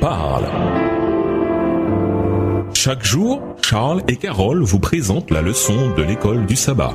parle. Chaque jour, Charles et Carole vous présentent la leçon de l'école du sabbat.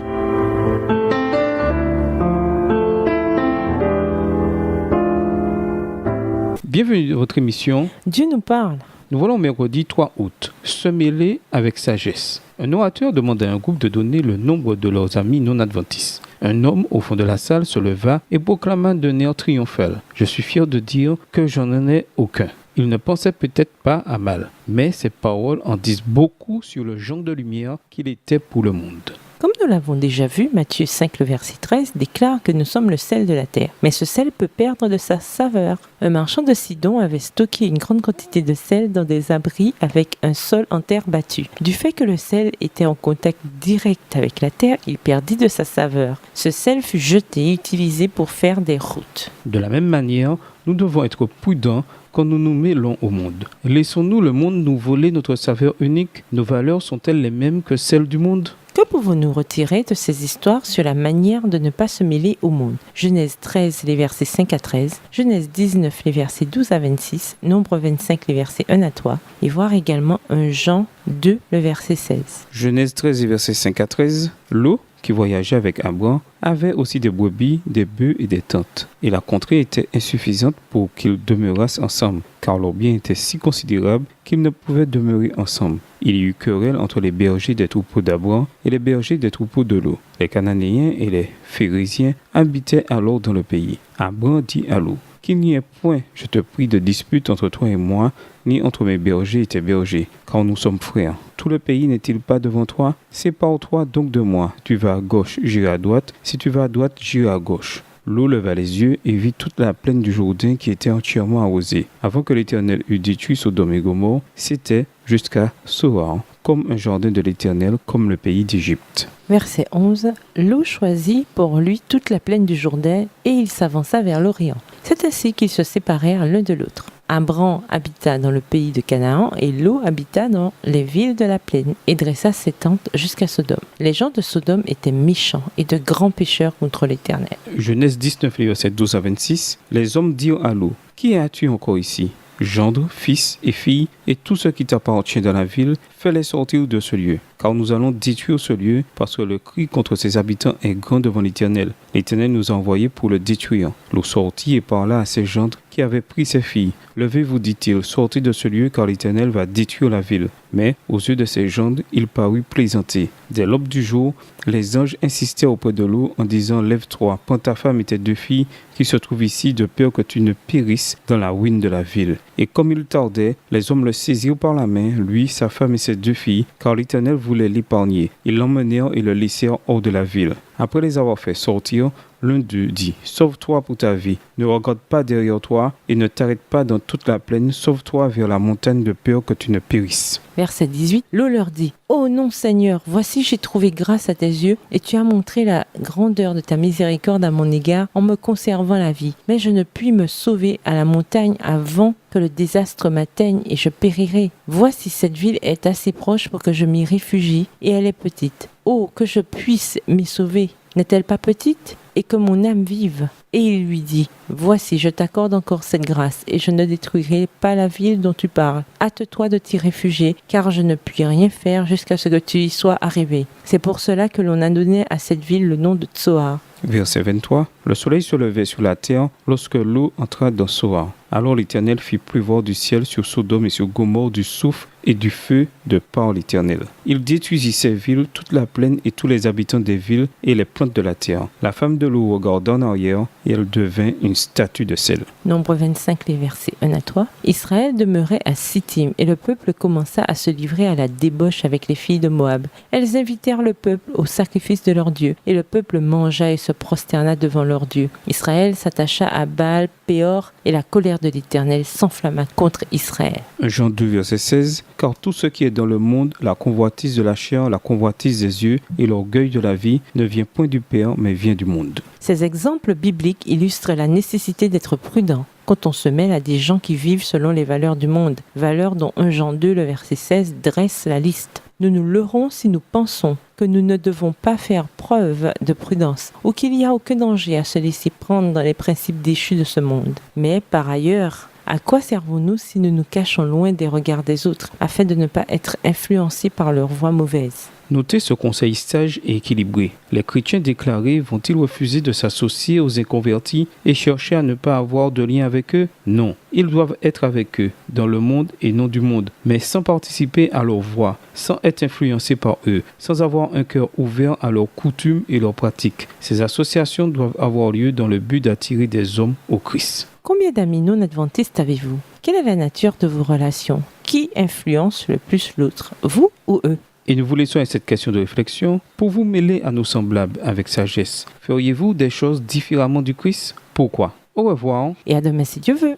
Bienvenue dans votre émission Dieu nous parle. Nous voilà au mercredi 3 août. Se mêler avec sagesse. Un orateur demanda à un groupe de donner le nombre de leurs amis non adventistes. Un homme au fond de la salle se leva et proclama d'un air triomphal: « Je suis fier de dire que je n'en ai aucun. » Il ne pensait peut-être pas à mal, mais ses paroles en disent beaucoup sur le genre de lumière qu'il était pour le monde. Comme nous l'avons déjà vu, Matthieu 5, le verset 13, déclare que nous sommes le sel de la terre. Mais ce sel peut perdre de sa saveur. Un marchand de Sidon avait stocké une grande quantité de sel dans des abris avec un sol en terre battue. Du fait que le sel était en contact direct avec la terre, il perdit de sa saveur. Ce sel fut jeté et utilisé pour faire des routes. De la même manière, nous devons être prudents quand nous nous mêlons au monde. Laissons-nous le monde nous voler notre saveur unique? Nos valeurs sont-elles les mêmes que celles du monde? Que pouvons-nous retirer de ces histoires sur la manière de ne pas se mêler au monde? Genèse 13, les versets 5 à 13, Genèse 19, les versets 12 à 26, Nombre 25, les versets 1 à 3, et voir également un Jean 2, le verset 16. Genèse 13, les versets 5 à 13, Lot, qui voyageait avec Abraham, avait aussi des brebis, des bœufs et des tentes. Et la contrée était insuffisante pour qu'ils demeurassent ensemble, car leurs biens étaient si considérables qu'ils ne pouvaient demeurer ensemble. Il y eut querelle entre les bergers des troupeaux d'Abraham et les bergers des troupeaux de Lot. Les Cananéens et les Phérésiens habitaient alors dans le pays. Abraham dit à Lot: « Qu'il n'y ait point, je te prie, de dispute entre toi et moi, ni entre mes bergers et tes bergers, car nous sommes frères. Tout le pays n'est-il pas devant toi? Sépare-toi donc de moi. Tu vas à gauche, j'irai à droite. Si tu vas à droite, j'irai à gauche. » Lot leva les yeux et vit toute la plaine du Jourdain qui était entièrement arrosée. Avant que l'Éternel eût détruit Sodome et Gomorrhe, c'était jusqu'à Soar, comme un jardin de l'Éternel, comme le pays d'Égypte. Verset 11. Lot choisit pour lui toute la plaine du Jourdain et il s'avança vers l'Orient. C'est ainsi qu'ils se séparèrent l'un de l'autre. Abram habita dans le pays de Canaan et Lot habita dans les villes de la plaine et dressa ses tentes jusqu'à Sodome. Les gens de Sodome étaient méchants et de grands pécheurs contre l'Éternel. Genèse 19, versets 12 à 26, les hommes dirent à Lot: « Qui as-tu encore ici? Gendre, fils et filles, et tout ce qui t'appartient dans la ville, fais-les sortir de ce lieu. Car nous allons détruire ce lieu, parce que le cri contre ses habitants est grand devant l'Éternel. L'Éternel nous a envoyés pour le détruire. » Lot sortit et parla à ses gendres qui avaient pris ses filles. « Levez-vous, dit-il, sortez de ce lieu, car l'Éternel va détruire la ville. » Mais, aux yeux de ses gendres, il parut plaisanter. Dès l'aube du jour, les anges insistèrent auprès de Lot en disant: « Lève-toi, prends ta femme et tes 2 filles qui se trouvent ici, de peur que tu ne périsses dans la ruine de la ville. » Et comme il tardait, les hommes le saisirent par la main, lui, sa femme et ses 2 filles, car l'Éternel voulait l'épargner. Ils l'emmenèrent et le laissèrent hors de la ville. Après les avoir fait sortir, l'un d'eux dit: « Sauve-toi pour ta vie, ne regarde pas derrière toi et ne t'arrête pas dans toute la plaine, sauve-toi vers la montagne de peur que tu ne périsses. » Verset 18, Lot leur dit: « Ô non Seigneur, voici j'ai trouvé grâce à tes yeux et tu as montré la grandeur de ta miséricorde à mon égard en me conservant la vie. Mais je ne puis me sauver à la montagne avant que le désastre m'atteigne et je périrai. Voici cette ville est assez proche pour que je m'y réfugie et elle est petite. Oh, que je puisse m'y sauver. N'est-elle pas petite? Et que mon âme vive. » Et il lui dit: « Voici, je t'accorde encore cette grâce, et je ne détruirai pas la ville dont tu parles. Hâte-toi de t'y réfugier, car je ne puis rien faire jusqu'à ce que tu y sois arrivé. » C'est pour cela que l'on a donné à cette ville le nom de Tsoar. Verset 23. Le soleil se levait sur la terre lorsque Lot entra dans Soar. Alors l'Éternel fit pleuvoir du ciel sur Sodome et sur Gomorrhe du souffle et du feu de par l'Éternel. Il détruisit ces villes, toute la plaine et tous les habitants des villes et les plantes de la terre. La femme de Lot regarda en arrière et elle devint une statue de sel. Nombre 25, les versets 1 à 3. Israël demeurait à Sittim et le peuple commença à se livrer à la débauche avec les filles de Moab. Elles invitèrent le peuple au sacrifice de leur Dieu et le peuple mangea et se prosterna devant leur Dieu. Israël s'attacha à Baal, Péor et la colère de l'Éternel s'enflamma contre Israël. Jean 2, verset 16. Car tout ce qui est dans le monde, la convoitise de la chair, la convoitise des yeux et l'orgueil de la vie, ne vient point du Père, mais vient du monde. Ces exemples bibliques illustrent la nécessité d'être prudent quand on se mêle à des gens qui vivent selon les valeurs du monde, valeurs dont 1 Jean 2, le verset 16, dresse la liste. Nous nous leurrons si nous pensons que nous ne devons pas faire preuve de prudence ou qu'il n'y a aucun danger à se laisser prendre dans les principes déchus de ce monde. Mais par ailleurs, À quoi servons-nous si nous nous cachons loin des regards des autres afin de ne pas être influencés par leurs voix mauvaises? Notez ce conseil sage et équilibré. Les chrétiens déclarés vont-ils refuser de s'associer aux inconvertis et chercher à ne pas avoir de lien avec eux? Non, ils doivent être avec eux, dans le monde et non du monde, mais sans participer à leur voix, sans être influencés par eux, sans avoir un cœur ouvert à leurs coutumes et leurs pratiques. Ces associations doivent avoir lieu dans le but d'attirer des hommes au Christ. Combien d'amis non-adventistes avez-vous? Quelle est la nature de vos relations? Qui influence le plus l'autre, vous ou eux? Et nous vous laissons avec cette question de réflexion. Pour vous mêler à nos semblables avec sagesse, feriez-vous des choses différemment du Christ? Pourquoi? Au revoir. Et à demain si Dieu veut.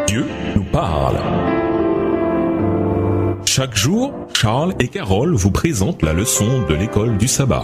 Dieu nous parle. Chaque jour, Charles et Carole vous présentent la leçon de l'école du sabbat.